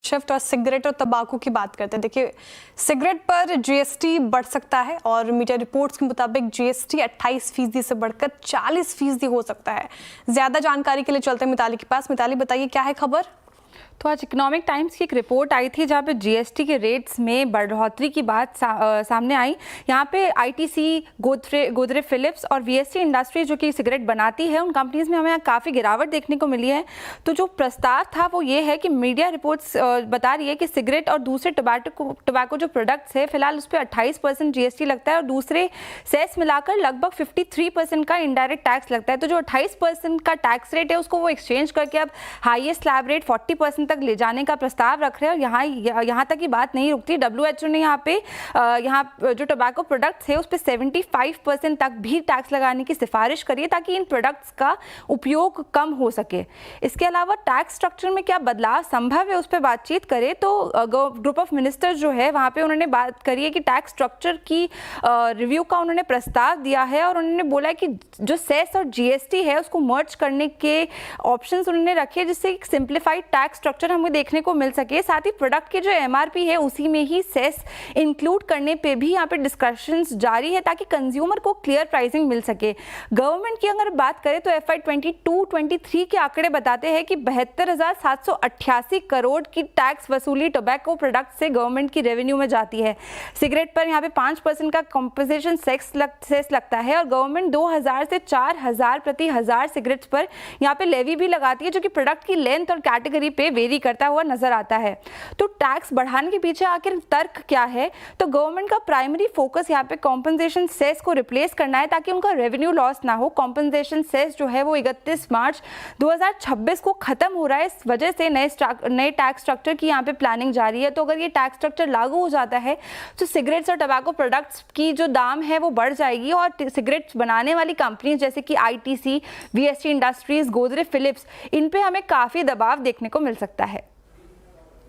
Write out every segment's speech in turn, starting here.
Shift और cigarette और तंबाकू की बात करते हैं। देखिए, सिगरेट पर जीएसटी बढ़ सकता है और मीडिया रिपोर्ट्स के मुताबिक जीएसटी 28% से बढ़कर 40% हो सकता है। ज्यादा जानकारी के लिए चलते हैं मिताली के पास। मिताली, बताइए क्या है खबर? तो आज इकोनॉमिक टाइम्स की एक रिपोर्ट आई थी जहाँ पे जीएसटी के रेट्स में बढ़ोतरी की बात सामने आई। यहाँ पे आईटीसी, गोदरेज फिलिप्स और वीएसटी इंडस्ट्रीज जो कि सिगरेट बनाती है, उन कंपनीज में हमें यहाँ काफ़ी गिरावट देखने को मिली है। तो जो प्रस्ताव था वो ये है कि मीडिया रिपोर्ट्स बता रही है कि सिगरेट और दूसरे टोबैको जो प्रोडक्ट्स है, फिलहाल उस पर 28% जीएसटी लगता है और दूसरे सेस मिलाकर लगभग 53% का इनडायरेक्ट टैक्स लगता है। तो जो 28% का टैक्स रेट है उसको वो एक्सचेंज करके अब हाईएस्ट स्लैब रेट 40% तक ले जाने का प्रस्ताव रख रहे हैं। और यहाँ तक की बात नहीं रुकती। डब्ल्यूएचओ ने यहाँ जो टोबैको प्रोडक्ट्स है उस पर 75% तक भी टैक्स लगाने की सिफारिश करी है ताकि इन प्रोडक्ट्स का उपयोग कम हो सके। इसके अलावा टैक्स स्ट्रक्चर में क्या बदलाव संभव है उस पर बातचीत करें तो ग्रुप ऑफ मिनिस्टर्स जो है वहाँ पे उन्होंने बात करी है कि टैक्स स्ट्रक्चर की रिव्यू का उन्होंने प्रस्ताव दिया है और उन्होंने बोला है कि जो सेस और जीएसटी है उसको मर्ज करने के ऑप्शंस उन्होंने रखे जिससे एक सिंप्लीफाइड टैक्स स्ट्रक्चर हमें देखने को मिल सके। साथ ही प्रोडक्ट के जो एमआरपी है उसी में ही सेस इंक्लूड करने पे भी यहाँ पे डिस्कशंस जारी है ताकि कंज्यूमर को क्लियर प्राइसिंग मिल सके। गवर्नमेंट की अगर बात करें तो FY 22-23 के आंकड़े बताते हैं कि 72,788 करोड़ की टैक्स वसूली टोबैको प्रोडक्ट से गवर्नमेंट की रेवेन्यू में जाती है। सिगरेट पर यहाँ पे 5% का कंपोजिशन सेस लगता है और गवर्नमेंट 2000 से 4000 प्रति हजार सिगरेट्स पर यहाँ पे लेवी भी लगाती है जो कि प्रोडक्ट की लेंथ और कैटेगरी पे वेरी करता हुआ नजर आता है। तो टैक्स बढ़ाने के पीछे आखिर तर्क क्या है? तो गवर्नमेंट का प्राइमरी फोकस यहाँ पे कॉम्पनसेशन सेस को रिप्लेस करना है ताकि उनका रेवेन्यू लॉस ना हो। कॉम्पनसेशन सेस जो है वो 31 मार्च 2026 को खत्म हो रहा है। इस वजह से नए टैक्स स्ट्रक्चर की यहाँ पे प्लानिंग जारी है। तो अगर ये टैक्स स्ट्रक्चर लागू हो जाता है तो सिगरेट्स और टबैको प्रोडक्ट्स की जो दाम है वो बढ़ जाएगी और सिगरेट्स बनाने वाली कंपनी जैसे कि ITC, VST industries, Godrej Philips, इन पे हमें काफी दबाव देखने को मिल सकता है।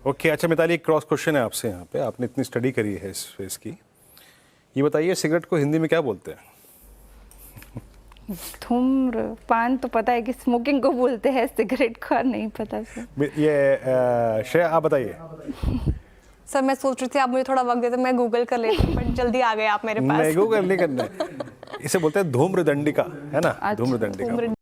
ओके, अच्छा मिताली, एक क्रॉस क्वेश्चन है आपसे। यहाँ पे आपने इतनी स्टडी करी है इस फेस की, ये बताइए सिगरेट को हिंदी में क्या बोलते हैं? धूम्रपान तो पता है कि स्मोकिंग को बोलते हैं, सिगरेट का नहीं पता सर। ये श्रेया आप बताइए। सर मैं सोच रही थी आप मुझे थोड़ा वक्त देते, मैं गूगल कर लेती, बट जल्दी आ गए आप मेरे पास। नहीं, गूगल नहीं करना है, इसे बोलते हैं धूम्रदंडिका, है ना? धूम्रदंडिका।